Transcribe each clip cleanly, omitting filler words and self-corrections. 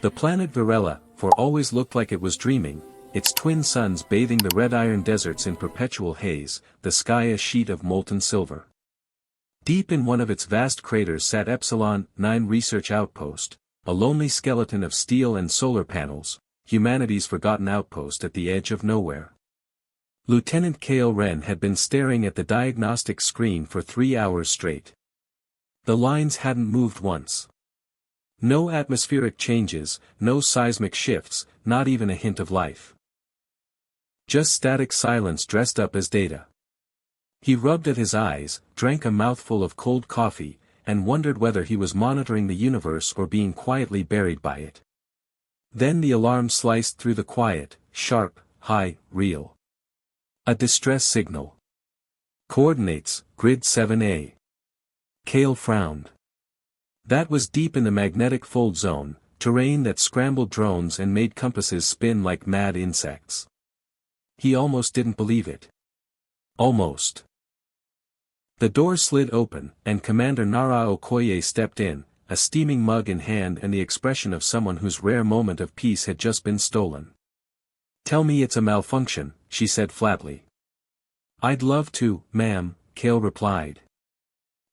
The planet Varela, for always looked like it was dreaming, its twin suns bathing the red iron deserts in perpetual haze, the sky a sheet of molten silver. Deep in one of its vast craters sat Epsilon 9 Research Outpost, a lonely skeleton of steel and solar panels, humanity's forgotten outpost at the edge of nowhere. Lieutenant Kale Wren had been staring at the diagnostic screen for 3 hours straight. The lines hadn't moved once. No atmospheric changes, no seismic shifts, not even a hint of life. Just static silence dressed up as data. He rubbed at his eyes, drank a mouthful of cold coffee, and wondered whether he was monitoring the universe or being quietly buried by it. Then the alarm sliced through the quiet, sharp, high, real. A distress signal. Coordinates, grid 7A. Kale frowned. That was deep in the magnetic fold zone, terrain that scrambled drones and made compasses spin like mad insects. He almost didn't believe it. Almost. The door slid open, and Commander Nara Okoye stepped in, a steaming mug in hand and the expression of someone whose rare moment of peace had just been stolen. "Tell me it's a malfunction," she said flatly. "I'd love to, ma'am," Kale replied.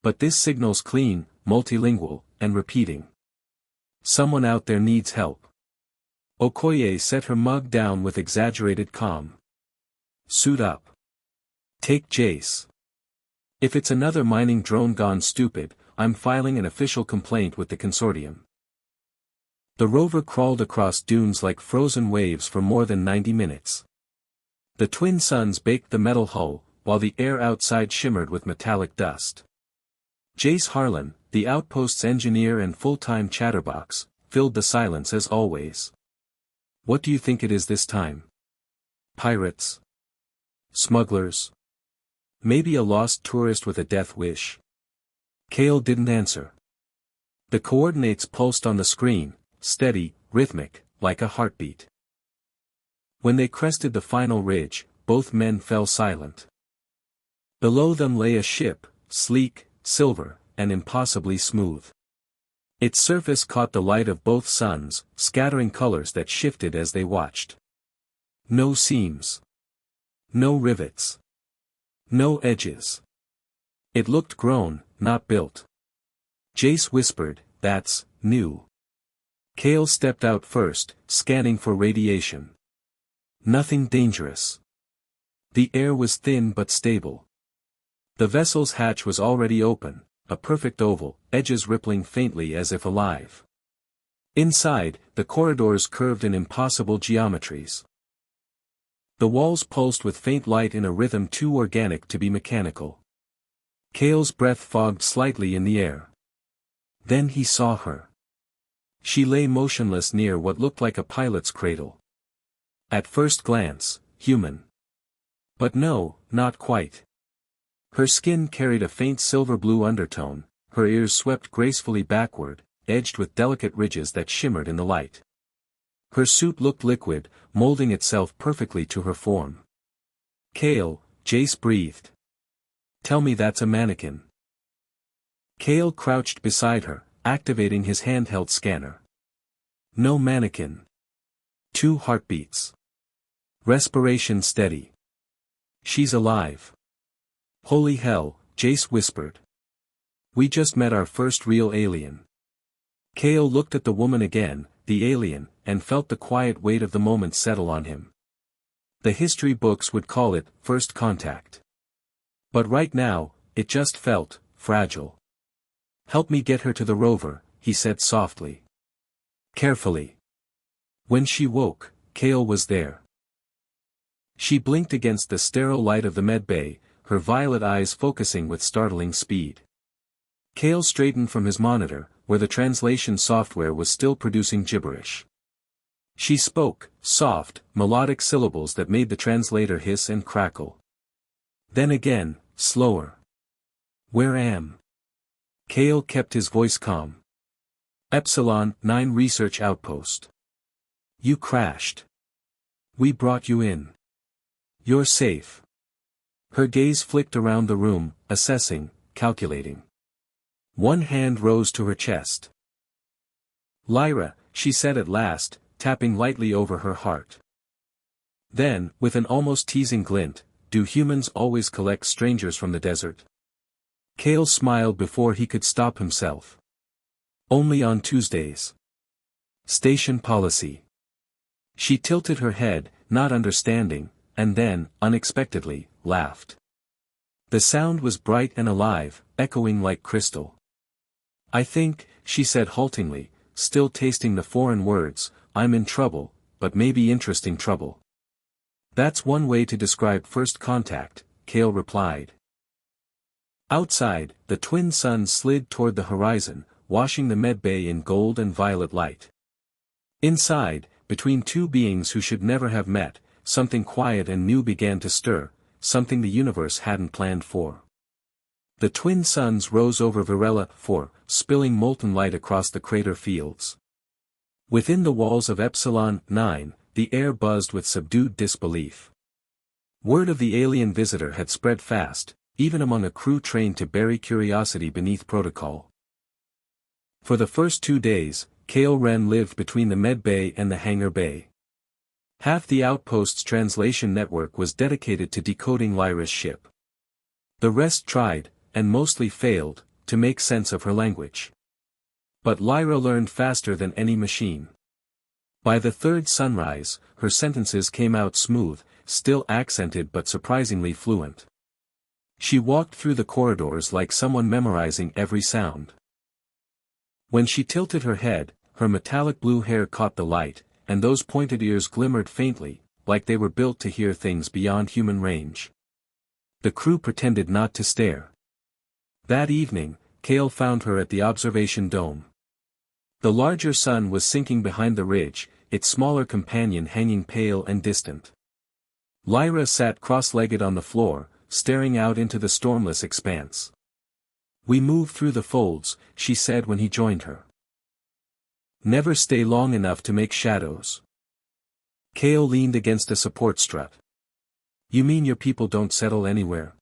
"But this signal's clean, multilingual, and repeating. Someone out there needs help." Okoye set her mug down with exaggerated calm. "Suit up. Take Jace. If it's another mining drone gone stupid, I'm filing an official complaint with the consortium." The rover crawled across dunes like frozen waves for more than 90 minutes. The twin suns baked the metal hull, while the air outside shimmered with metallic dust. Jace Harlan, the outpost's engineer and full-time chatterbox, filled the silence as always. "What do you think it is this time? Pirates? Smugglers? Maybe a lost tourist with a death wish?" Kale didn't answer. The coordinates pulsed on the screen, steady, rhythmic, like a heartbeat. When they crested the final ridge, both men fell silent. Below them lay a ship, sleek, silver, and impossibly smooth. Its surface caught the light of both suns, scattering colors that shifted as they watched. No seams. No rivets. No edges. It looked grown, not built. Jace whispered, "That's new." Kale stepped out first, scanning for radiation. Nothing dangerous. The air was thin but stable. The vessel's hatch was already open, a perfect oval, edges rippling faintly as if alive. Inside, the corridors curved in impossible geometries. The walls pulsed with faint light in a rhythm too organic to be mechanical. Kale's breath fogged slightly in the air. Then he saw her. She lay motionless near what looked like a pilot's cradle. At first glance, human. But no, not quite. Her skin carried a faint silver-blue undertone, her ears swept gracefully backward, edged with delicate ridges that shimmered in the light. Her suit looked liquid, molding itself perfectly to her form. "Kale," Jace breathed. "Tell me that's a mannequin." Kale crouched beside her, activating his handheld scanner. No mannequin. 2 heartbeats. Respiration steady. "She's alive." "Holy hell," Jace whispered. "We just met our first real alien." Kale looked at the woman again, the alien, and felt the quiet weight of the moment settle on him. The history books would call it first contact. But right now, it just felt fragile. "Help me get her to the rover," he said softly. Carefully. When she woke, Kale was there. She blinked against the sterile light of the medbay, her violet eyes focusing with startling speed. Kale straightened from his monitor, where the translation software was still producing gibberish. She spoke, soft, melodic syllables that made the translator hiss and crackle. Then again, slower. "Where am?" Kale kept his voice calm. "Epsilon 9 Research Outpost. You crashed. We brought you in. You're safe." Her gaze flicked around the room, assessing, calculating. One hand rose to her chest. "Lyra," she said at last, tapping lightly over her heart. Then, with an almost teasing glint, do humans always collect strangers from the desert? Kale smiled before he could stop himself. Only on Tuesdays. Station policy. She tilted her head, not understanding, and then, unexpectedly, laughed. The sound was bright and alive, echoing like crystal. I think, she said haltingly, still tasting the foreign words, I'm in trouble, but maybe interesting trouble. That's one way to describe first contact, Kale replied. Outside, the twin suns slid toward the horizon, washing the medbay in gold and violet light. Inside, between two beings who should never have met, something quiet and new began to stir, something the universe hadn't planned for. The twin suns rose over Varela 4, spilling molten light across the crater fields. Within the walls of Epsilon 9, the air buzzed with subdued disbelief. Word of the alien visitor had spread fast, even among a crew trained to bury curiosity beneath protocol. For the first 2 days, Kale Ren lived between the medbay and the hangar bay. Half the outpost's translation network was dedicated to decoding Lyra's ship. The rest tried, and mostly failed, to make sense of her language. But Lyra learned faster than any machine. By the third sunrise, her sentences came out smooth, still accented but surprisingly fluent. She walked through the corridors like someone memorizing every sound. When she tilted her head, her metallic blue hair caught the light, and those pointed ears glimmered faintly, like they were built to hear things beyond human range. The crew pretended not to stare. That evening, Kale found her at the observation dome. The larger sun was sinking behind the ridge, its smaller companion hanging pale and distant. Lyra sat cross-legged on the floor, staring out into the stormless expanse. We move through the folds, she said when he joined her. Never stay long enough to make shadows. Kale leaned against a support strut. You mean your people don't settle anywhere?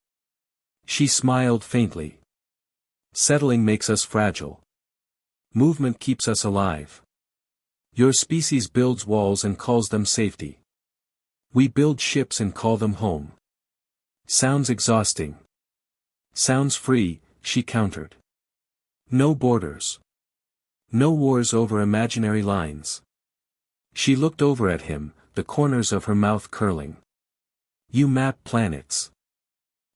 She smiled faintly. Settling makes us fragile. Movement keeps us alive. Your species builds walls and calls them safety. We build ships and call them home. Sounds exhausting. Sounds free, she countered. No borders. No wars over imaginary lines. She looked over at him, the corners of her mouth curling. You map planets.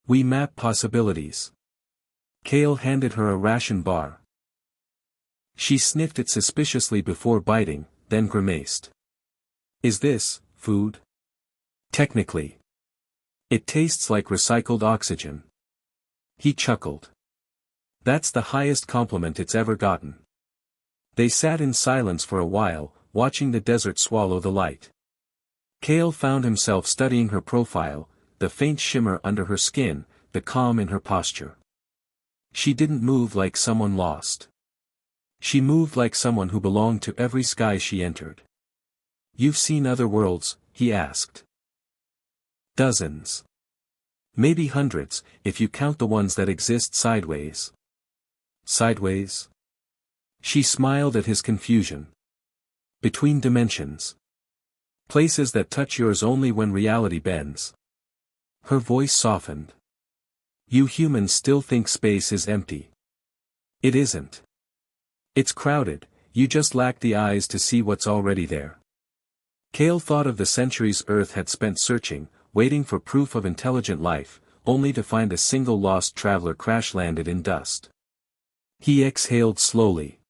We map possibilities. Kale handed her a ration bar. She sniffed it suspiciously before biting, then grimaced. Is this food? Technically. It tastes like recycled oxygen. He chuckled. That's the highest compliment it's ever gotten. They sat in silence for a while, watching the desert swallow the light. Kale found himself studying her profile, the faint shimmer under her skin, the calm in her posture. She didn't move like someone lost. She moved like someone who belonged to every sky she entered. You've seen other worlds, he asked. Dozens. Maybe hundreds, if you count the ones that exist sideways. Sideways? She smiled at his confusion. Between dimensions. Places that touch yours only when reality bends. Her voice softened. You humans still think space is empty. It isn't. It's crowded, you just lack the eyes to see what's already there. Kale thought of the centuries Earth had spent searching, waiting for proof of intelligent life, only to find a single lost traveler crash-landed in dust. He exhaled slowly.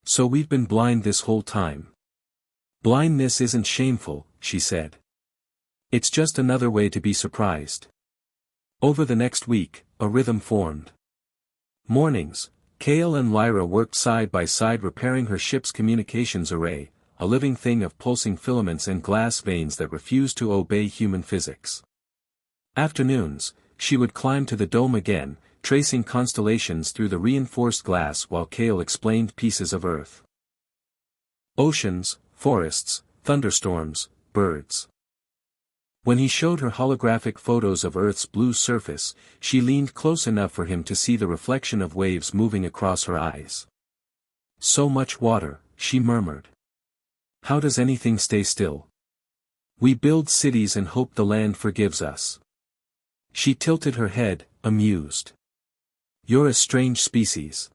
So we've been blind this whole time. Blindness isn't shameful, she said. It's just another way to be surprised. Over the next week, a rhythm formed. Mornings, Kale and Lyra worked side by side repairing her ship's communications array, a living thing of pulsing filaments and glass veins that refused to obey human physics. Afternoons, she would climb to the dome again, tracing constellations through the reinforced glass while Kale explained pieces of Earth. Oceans, forests, thunderstorms, birds. When he showed her holographic photos of Earth's blue surface, she leaned close enough for him to see the reflection of waves moving across her eyes. So much water, she murmured. How does anything stay still? We build cities and hope the land forgives us. She tilted her head, amused. You're a strange species.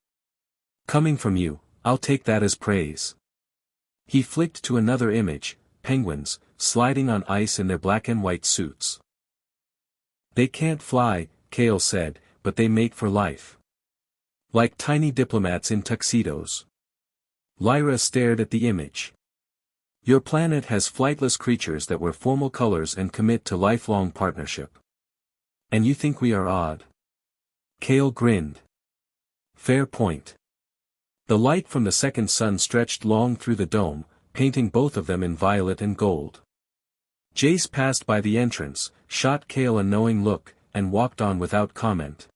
Coming from you, I'll take that as praise. He flicked to another image, penguins, sliding on ice in their black and white suits. They can't fly, Kale said, but they mate for life. Like tiny diplomats in tuxedos. Lyra stared at the image. Your planet has flightless creatures that wear formal colors and commit to lifelong partnership. And you think we are odd? Kale grinned. Fair point. The light from the second sun stretched long through the dome, painting both of them in violet and gold. Jace passed by the entrance, shot Kale a knowing look, and walked on without comment.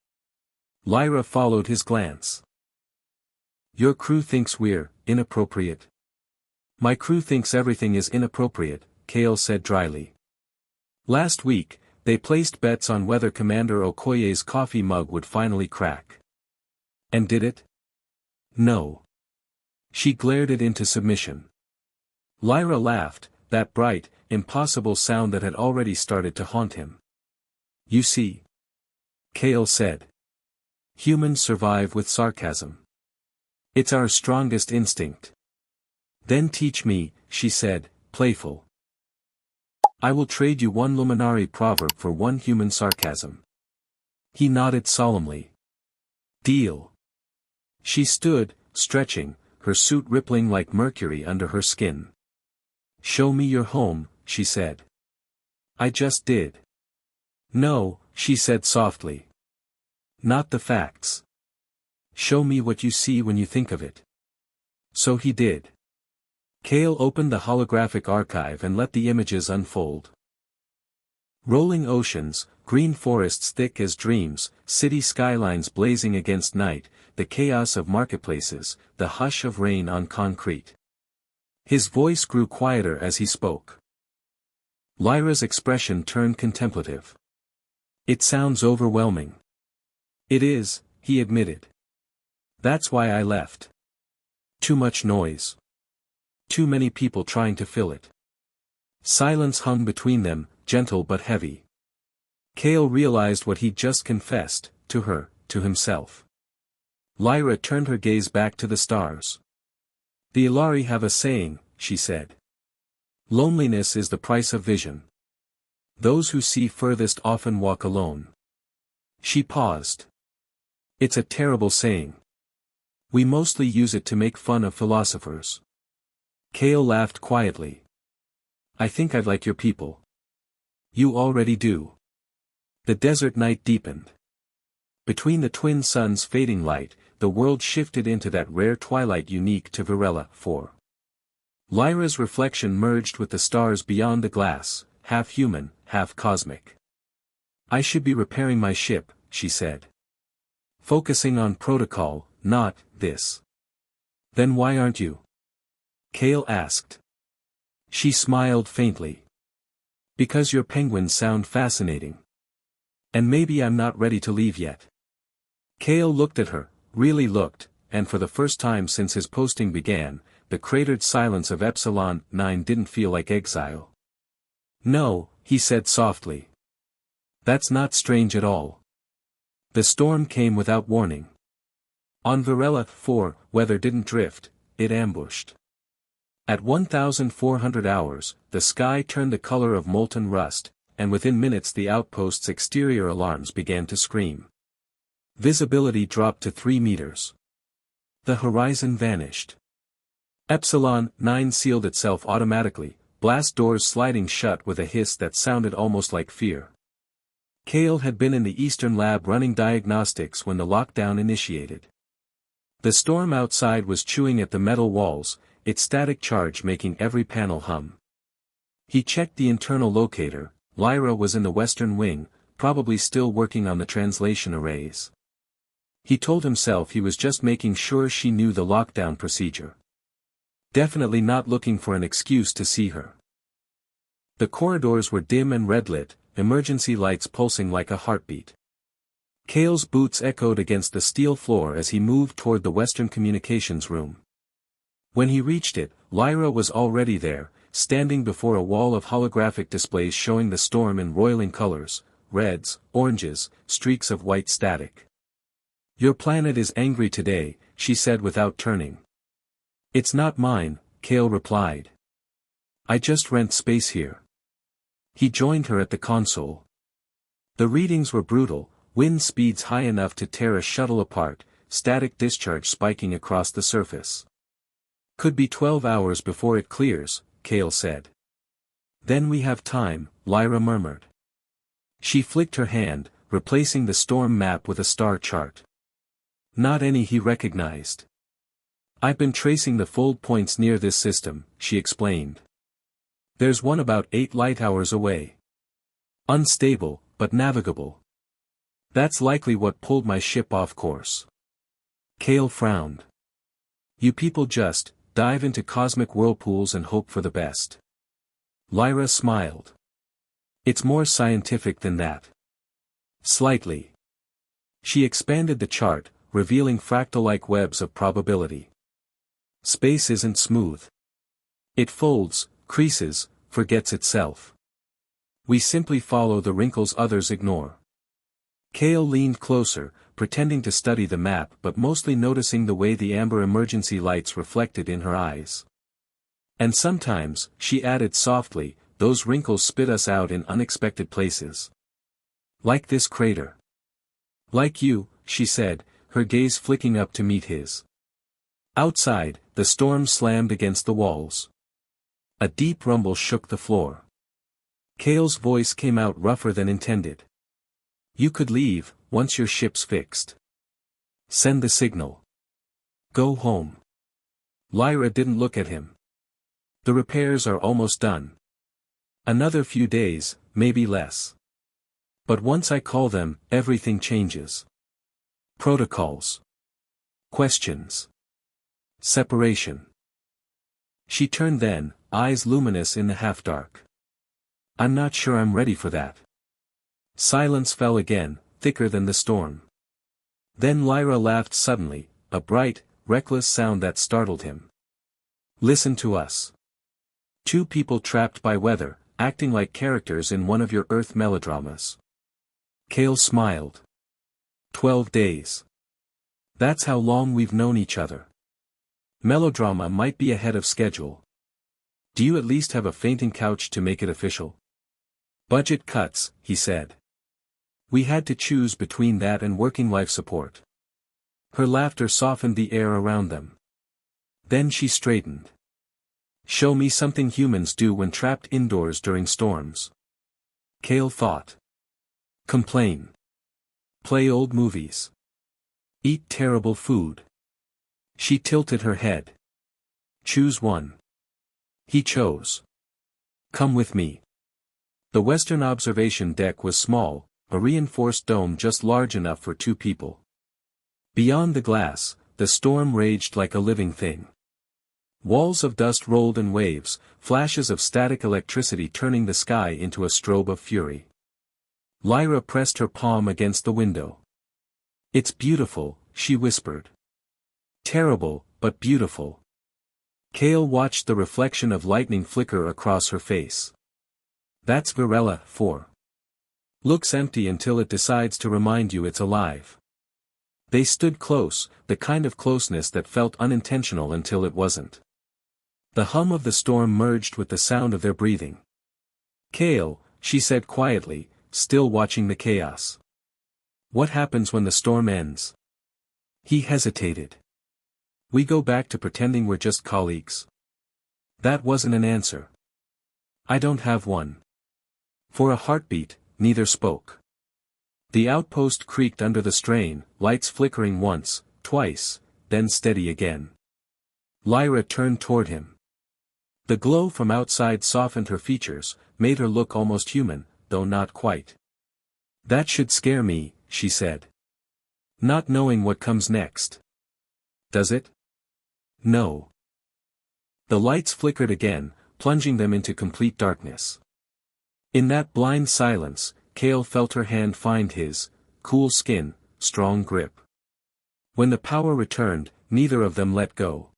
Lyra followed his glance. Your crew thinks we're inappropriate. My crew thinks everything is inappropriate, Kale said dryly. Last week, they placed bets on whether Commander Okoye's coffee mug would finally crack. And did it? No. She glared it into submission. Lyra laughed, that bright, impossible sound that had already started to haunt him. You see? Kale said. Humans survive with sarcasm. It's our strongest instinct. Then teach me, she said, playful. I will trade you one Luminari proverb for one human sarcasm. He nodded solemnly. Deal. She stood, stretching, her suit rippling like mercury under her skin. Show me your home, she said. I just did. No, she said softly. Not the facts. Show me what you see when you think of it. So he did. Kale opened the holographic archive and let the images unfold. Rolling oceans, green forests thick as dreams, city skylines blazing against night, the chaos of marketplaces, the hush of rain on concrete. His voice grew quieter as he spoke. Lyra's expression turned contemplative. It sounds overwhelming. It is, he admitted. That's why I left. Too much noise. Too many people trying to fill it. Silence hung between them, gentle but heavy. Kale realized what he'd just confessed, to her, to himself. Lyra turned her gaze back to the stars. The Ilari have a saying, she said. Loneliness is the price of vision. Those who see furthest often walk alone. She paused. It's a terrible saying. We mostly use it to make fun of philosophers. Kale laughed quietly. I think I'd like your people. You already do. The desert night deepened. Between the twin suns' fading light, the world shifted into that rare twilight unique to Varela 4. Lyra's reflection merged with the stars beyond the glass, half human, half cosmic. I should be repairing my ship, she said. Focusing on protocol, not this. Then why aren't you? Kale asked. She smiled faintly. Because your penguins sound fascinating. And maybe I'm not ready to leave yet. Kale looked at her, really looked, and for the first time since his posting began, the cratered silence of Epsilon 9 didn't feel like exile. No, he said softly. That's not strange at all. The storm came without warning. On Varela 4, weather didn't drift, it ambushed. At 1,400 hours, the sky turned the color of molten rust, and within minutes the outpost's exterior alarms began to scream. Visibility dropped to 3 meters. The horizon vanished. Epsilon 9 sealed itself automatically, blast doors sliding shut with a hiss that sounded almost like fear. Kale had been in the Eastern lab running diagnostics when the lockdown initiated. The storm outside was chewing at the metal walls, its static charge making every panel hum. He checked the internal locator. Lyra was in the western wing, probably still working on the translation arrays. He told himself he was just making sure she knew the lockdown procedure. Definitely not looking for an excuse to see her. The corridors were dim and red-lit, emergency lights pulsing like a heartbeat. Kale's boots echoed against the steel floor as he moved toward the western communications room. When he reached it, Lyra was already there, standing before a wall of holographic displays showing the storm in roiling colors, reds, oranges, streaks of white static. "Your planet is angry today," she said without turning. "It's not mine," Kale replied. "I just rent space here." He joined her at the console. The readings were brutal, wind speeds high enough to tear a shuttle apart, static discharge spiking across the surface. "Could be 12 hours before it clears," Kale said. "Then we have time," Lyra murmured. She flicked her hand, replacing the storm map with a star chart. Not any he recognized. "I've been tracing the fold points near this system," she explained. "There's one about 8 light-hours away. Unstable, but navigable. That's likely what pulled my ship off course." Kale frowned. "You people just dive into cosmic whirlpools and hope for the best." Lyra smiled. "It's more scientific than that." "Slightly." She expanded the chart, revealing fractal-like webs of probability. "Space isn't smooth. It folds, creases, forgets itself. We simply follow the wrinkles others ignore." Kale leaned closer, pretending to study the map but mostly noticing the way the amber emergency lights reflected in her eyes. "And sometimes," she added softly, "those wrinkles spit us out in unexpected places. Like this crater." "Like you," she said, her gaze flicking up to meet his. Outside, the storm slammed against the walls. A deep rumble shook the floor. Kale's voice came out rougher than intended. "You could leave, once your ship's fixed. Send the signal. Go home." Lyra didn't look at him. "The repairs are almost done. Another few days, maybe less. But once I call them, everything changes. Protocols. Questions. Separation." She turned then, eyes luminous in the half-dark. "I'm not sure I'm ready for that." Silence fell again, thicker than the storm. Then Lyra laughed suddenly, a bright, reckless sound that startled him. "Listen to us. Two people trapped by weather, acting like characters in one of your Earth melodramas." Kale smiled. 12 days. That's how long we've known each other. Melodrama might be ahead of schedule. Do you at least have a fainting couch to make it official? Budget cuts, he said. We had to choose between that and working life support. Her laughter softened the air around them. Then she straightened. Show me something humans do when trapped indoors during storms. Kale thought. Complain. Play old movies. Eat terrible food. She tilted her head. Choose one. He chose. Come with me. The western observation deck was small, a reinforced dome just large enough for 2 people. Beyond the glass, the storm raged like a living thing. Walls of dust rolled in waves, flashes of static electricity turning the sky into a strobe of fury. Lyra pressed her palm against the window. It's beautiful, she whispered. Terrible, but beautiful. Kale watched the reflection of lightning flicker across her face. That's Virella 4. Looks empty until it decides to remind you it's alive. They stood close, the kind of closeness that felt unintentional until it wasn't. The hum of the storm merged with the sound of their breathing. Kale, she said quietly, still watching the chaos. What happens when the storm ends? He hesitated. We go back to pretending we're just colleagues. That wasn't an answer. I don't have one. For a heartbeat, neither spoke. The outpost creaked under the strain, lights flickering once, twice, then steady again. Lyra turned toward him. The glow from outside softened her features, made her look almost human, though not quite. That should scare me, she said. Not knowing what comes next. Does it? No. The lights flickered again, plunging them into complete darkness. In that blind silence, Kale felt her hand find his, cool skin, strong grip. When the power returned, neither of them let go.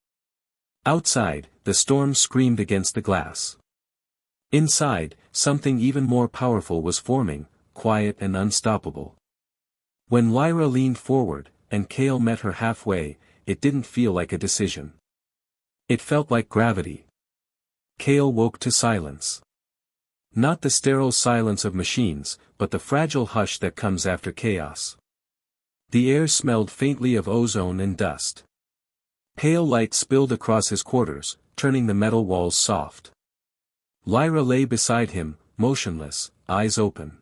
Outside, the storm screamed against the glass. Inside, something even more powerful was forming, quiet and unstoppable. When Lyra leaned forward, and Kale met her halfway, it didn't feel like a decision. It felt like gravity. Kale woke to silence. Not the sterile silence of machines, but the fragile hush that comes after chaos. The air smelled faintly of ozone and dust. Pale light spilled across his quarters, turning the metal walls soft. Lyra lay beside him, motionless, eyes open.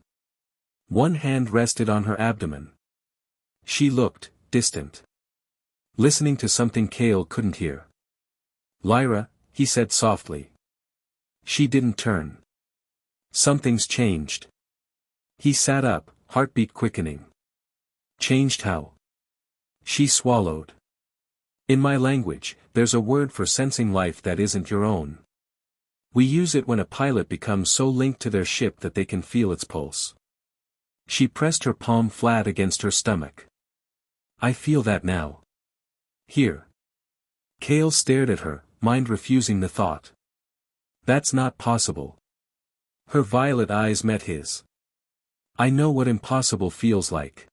One hand rested on her abdomen. She looked distant. Listening to something Kale couldn't hear. "Lyra," he said softly. She didn't turn. "Something's changed." He sat up, heartbeat quickening. "Changed how?" She swallowed. "In my language, there's a word for sensing life that isn't your own. We use it when a pilot becomes so linked to their ship that they can feel its pulse." She pressed her palm flat against her stomach. "I feel that now. Here." Kale stared at her, mind refusing the thought. "That's not possible." Her violet eyes met his. "I know what impossible feels like.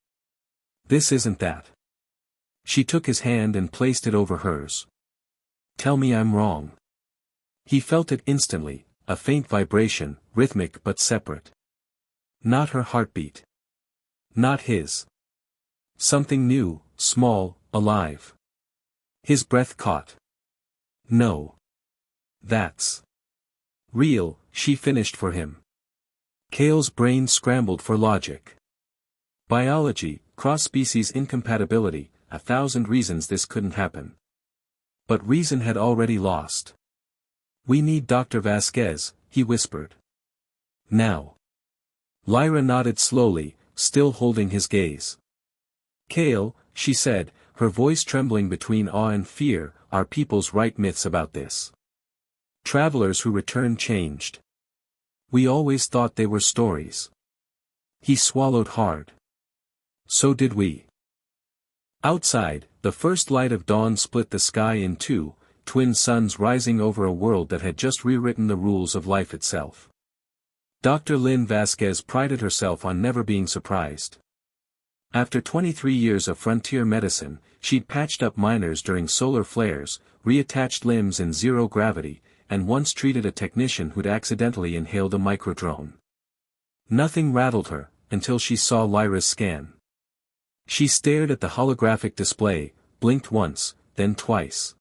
This isn't that." She took his hand and placed it over hers. "Tell me I'm wrong." He felt it instantly, a faint vibration, rhythmic but separate. Not her heartbeat. Not his. Something new, small, alive. His breath caught. "No. That's real," she finished for him. Kale's brain scrambled for logic. Biology, cross-species incompatibility, 1,000 reasons this couldn't happen. But reason had already lost. "We need Dr. Vasquez," he whispered. "Now." Lyra nodded slowly, still holding his gaze. "Kale," she said, her voice trembling between awe and fear, "our peoples write myths about this. Travelers who return changed. We always thought they were stories." He swallowed hard. "So did we." Outside, the first light of dawn split the sky in two, twin suns rising over a world that had just rewritten the rules of life itself. Dr. Lynn Vasquez prided herself on never being surprised. After 23 years of frontier medicine, she'd patched up miners during solar flares, reattached limbs in zero gravity, and once treated a technician who'd accidentally inhaled a microdrone. Nothing rattled her, until she saw Lyra's scan. She stared at the holographic display, blinked once, then twice.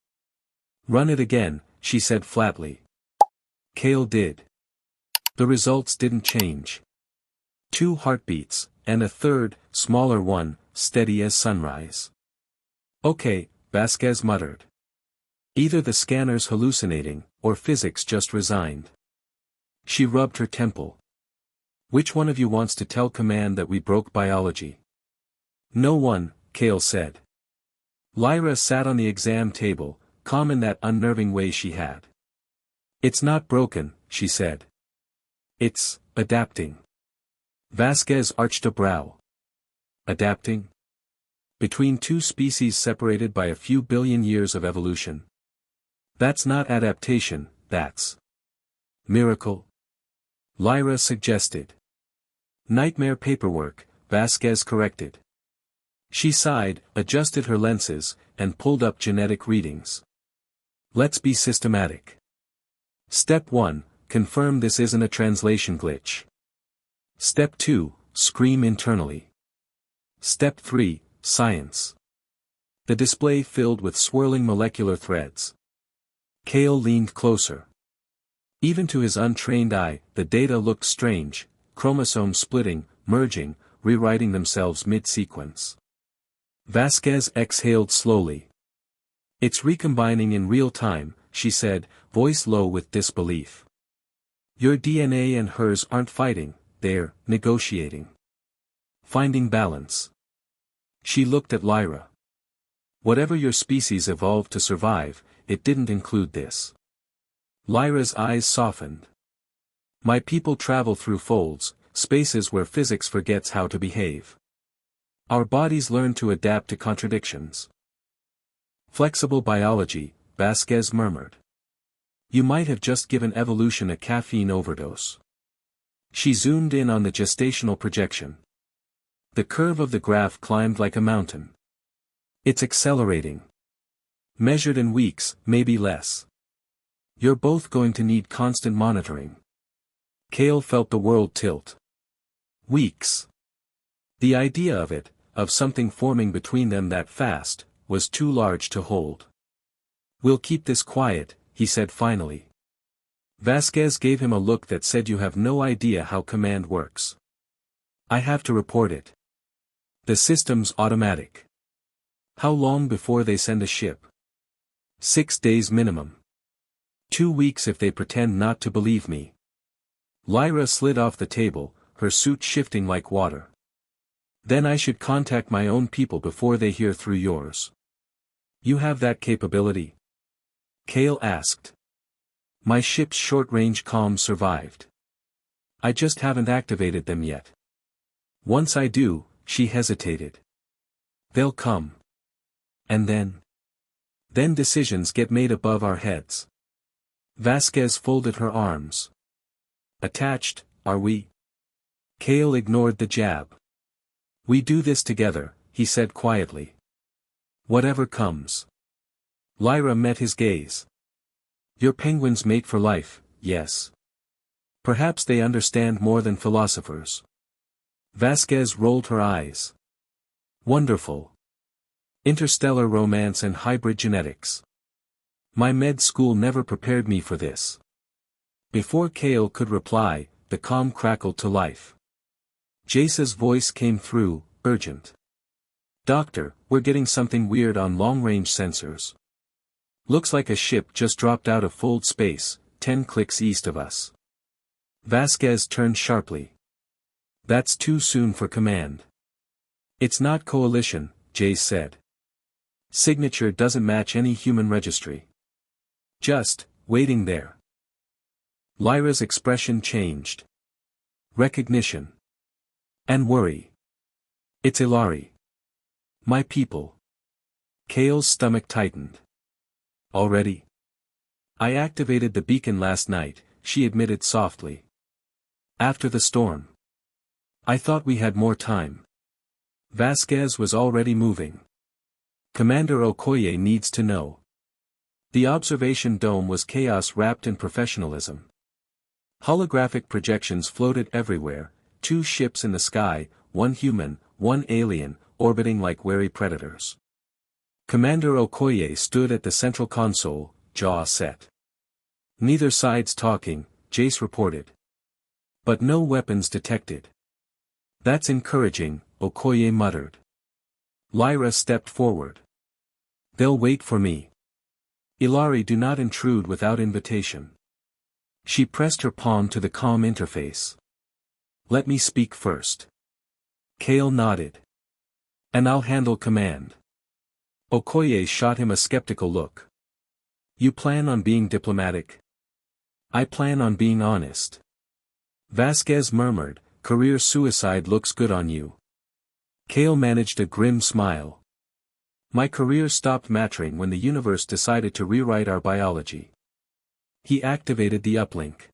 "Run it again," she said flatly. Kale did. The results didn't change. 2 heartbeats, and a third, smaller one, steady as sunrise. "Okay," Vasquez muttered. "Either the scanner's hallucinating, or physics just resigned." She rubbed her temple. "Which one of you wants to tell command that we broke biology?" "No one," Kale said. Lyra sat on the exam table, calm in that unnerving way she had. "It's not broken," she said. "It's adapting." Vasquez arched a brow. "Adapting? Between 2 species separated by a few billion years of evolution? That's not adaptation, that's miracle," Lyra suggested. "Nightmare paperwork," Vasquez corrected. She sighed, adjusted her lenses, and pulled up genetic readings. "Let's be systematic. Step 1, confirm this isn't a translation glitch. Step 2, scream internally. Step 3, science." The display filled with swirling molecular threads. Kale leaned closer. Even to his untrained eye, the data looked strange, chromosomes splitting, merging, rewriting themselves mid-sequence. Vasquez exhaled slowly. "It's recombining in real time," she said, voice low with disbelief. "Your DNA and hers aren't fighting, they're negotiating. Finding balance." She looked at Lyra. "Whatever your species evolved to survive, it didn't include this." Lyra's eyes softened. "My people travel through folds, spaces where physics forgets how to behave. Our bodies learn to adapt to contradictions. Flexible biology, Vasquez murmured. You might have just given evolution a caffeine overdose. She zoomed in on the gestational projection. The curve of the graph climbed like a mountain. It's accelerating. Measured in weeks, maybe less. You're both going to need constant monitoring. Kale felt the world tilt. Weeks. The idea of it, of something forming between them that fast, was too large to hold. We'll keep this quiet, he said finally. Vasquez gave him a look that said you have no idea how command works. I have to report it. The system's automatic. How long before they send a ship? 6 days minimum. 2 weeks if they pretend not to believe me. Lyra slid off the table, her suit shifting like water. Then I should contact my own people before they hear through yours. You have that capability? Kale asked. My ship's short-range comms survived. I just haven't activated them yet. Once I do, she hesitated. They'll come. And then? Then decisions get made above our heads. Vasquez folded her arms. Attached, are we? Kale ignored the jab. We do this together, he said quietly. Whatever comes. Lyra met his gaze. Your penguins mate for life, yes. Perhaps they understand more than philosophers. Vasquez rolled her eyes. Wonderful. Interstellar romance and hybrid genetics. My med school never prepared me for this. Before Kale could reply, the comm crackled to life. Jace's voice came through, urgent. Doctor, we're getting something weird on long-range sensors. Looks like a ship just dropped out of Fold space, 10 clicks east of us. Vasquez turned sharply. That's too soon for command. It's not coalition, Jace said. Signature doesn't match any human registry. Just, waiting there. Lyra's expression changed. Recognition. And worry. It's Ilari. My people. Kale's stomach tightened. Already? I activated the beacon last night, she admitted softly. After the storm. I thought we had more time. Vasquez was already moving. Commander Okoye needs to know. The observation dome was chaos wrapped in professionalism. Holographic projections floated everywhere, 2 ships in the sky, 1 human, 1 alien, orbiting like wary predators. Commander Okoye stood at the central console, jaw set. Neither side's talking, Jace reported. But no weapons detected. That's encouraging, Okoye muttered. Lyra stepped forward. They'll wait for me. Ilari do not intrude without invitation. She pressed her palm to the comm interface. Let me speak first. Kale nodded. And I'll handle command. Okoye shot him a skeptical look. You plan on being diplomatic? I plan on being honest. Vasquez murmured, career suicide looks good on you. Kale managed a grim smile. My career stopped mattering when the universe decided to rewrite our biology. He activated the uplink.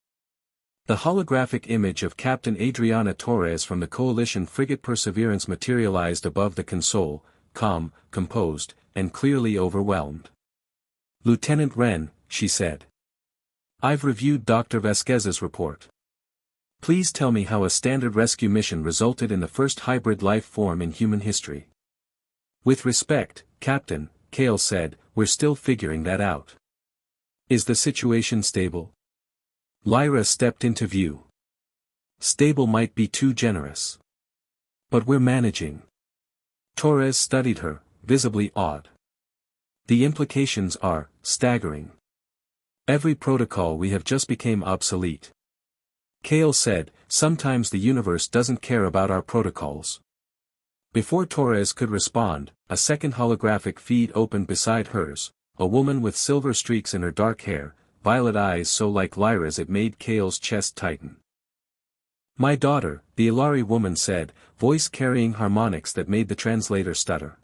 The holographic image of Captain Adriana Torres from the Coalition frigate Perseverance materialized above the console, calm, composed, and clearly overwhelmed. Lieutenant Wren, she said. I've reviewed Dr. Vasquez's report. Please tell me how a standard rescue mission resulted in the first hybrid life form in human history. With respect, Captain, Kale said, we're still figuring that out. Is the situation stable? Lyra stepped into view. Stable might be too generous. But we're managing. Torres studied her, visibly awed. The implications are staggering. Every protocol we have just became obsolete. Kale said, sometimes the universe doesn't care about our protocols. Before Torres could respond, a second holographic feed opened beside hers, a woman with silver streaks in her dark hair, violet eyes so like Lyra's it made Kale's chest tighten. My daughter, the Ilari woman said, voice carrying harmonics that made the translator stutter.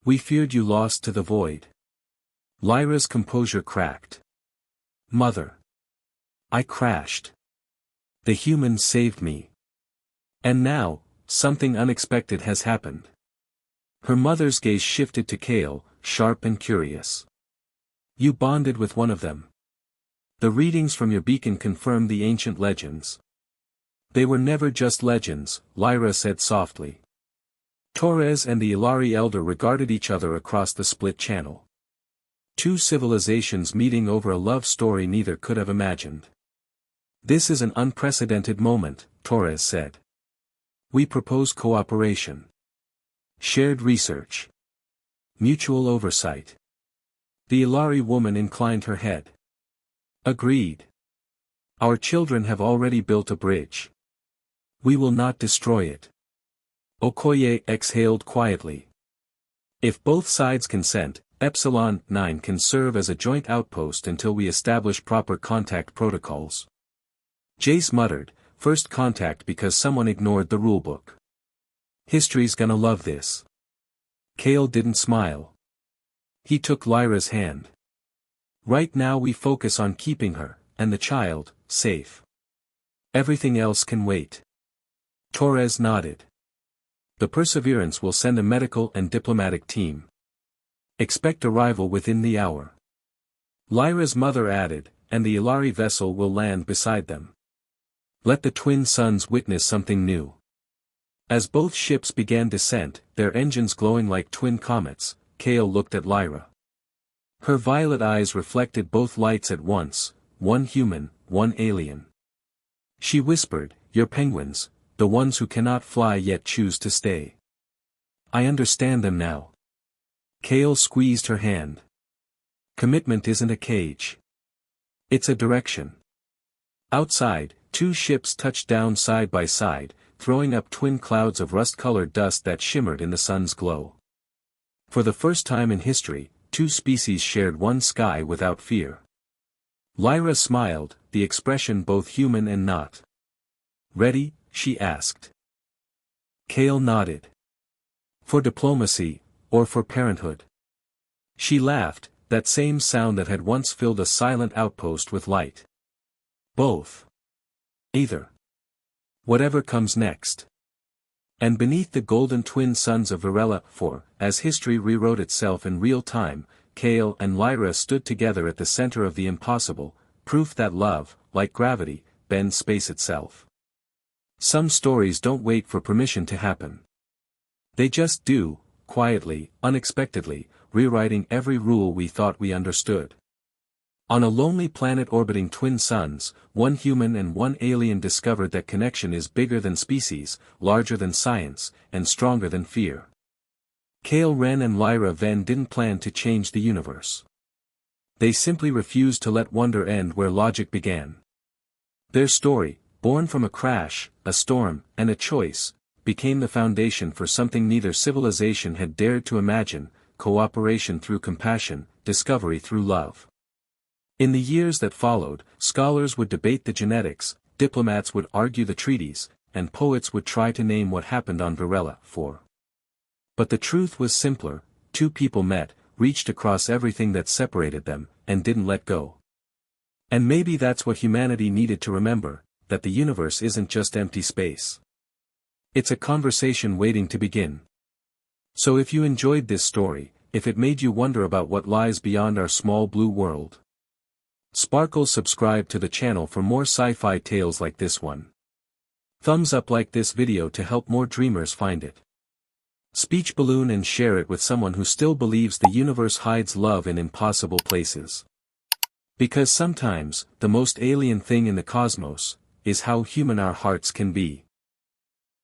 We feared you lost to the void. Lyra's composure cracked. Mother. I crashed. The humans saved me. And now, something unexpected has happened. Her mother's gaze shifted to Kale, sharp and curious. You bonded with one of them. The readings from your beacon confirm the ancient legends. They were never just legends, Lyra said softly. Torres and the Ilari elder regarded each other across the split channel. Two civilizations meeting over a love story neither could have imagined. This is an unprecedented moment, Torres said. We propose cooperation. Shared research. Mutual oversight. The Ilari woman inclined her head. Agreed. Our children have already built a bridge. We will not destroy it. Okoye exhaled quietly. If both sides consent, Epsilon 9 can serve as a joint outpost until we establish proper contact protocols. Jace muttered, first contact because someone ignored the rulebook. History's gonna love this. Kale didn't smile. He took Lyra's hand. Right now we focus on keeping her, and the child, safe. Everything else can wait. Torres nodded. The Perseverance will send a medical and diplomatic team. Expect arrival within the hour. Lyra's mother added, and the Ilari vessel will land beside them. Let the twin suns witness something new. As both ships began descent, their engines glowing like twin comets, Kale looked at Lyra. Her violet eyes reflected both lights at once, one human, one alien. She whispered, "You're penguins, the ones who cannot fly yet choose to stay. I understand them now." Kale squeezed her hand. Commitment isn't a cage. It's a direction. Outside, two ships touched down side by side, throwing up twin clouds of rust-colored dust that shimmered in the sun's glow. For the first time in history, two species shared one sky without fear. Lyra smiled, the expression both human and not. Ready? She asked. Kale nodded. For diplomacy, or for parenthood? She laughed, that same sound that had once filled a silent outpost with light. Both. Either. Whatever comes next. And beneath the golden twin suns of Varela, for, as history rewrote itself in real time, Kale and Lyra stood together at the center of the impossible, proof that love, like gravity, bends space itself. Some stories don't wait for permission to happen. They just do, quietly, unexpectedly, rewriting every rule we thought we understood. On a lonely planet orbiting twin suns, one human and one alien discovered that connection is bigger than species, larger than science, and stronger than fear. Kale Ren and Lyra Ven didn't plan to change the universe. They simply refused to let wonder end where logic began. Their story, born from a crash, a storm, and a choice, became the foundation for something neither civilization had dared to imagine: cooperation through compassion, discovery through love. In the years that followed, scholars would debate the genetics, diplomats would argue the treaties, and poets would try to name what happened on Varela, for. But the truth was simpler: two people met, reached across everything that separated them, and didn't let go. And maybe that's what humanity needed to remember, that the universe isn't just empty space. It's a conversation waiting to begin. So if you enjoyed this story, if it made you wonder about what lies beyond our small blue world, sparkle subscribe to the channel for more sci-fi tales like this one. Thumbs up like this video to help more dreamers find it. Speech balloon and share it with someone who still believes the universe hides love in impossible places. Because sometimes, the most alien thing in the cosmos, is how human our hearts can be.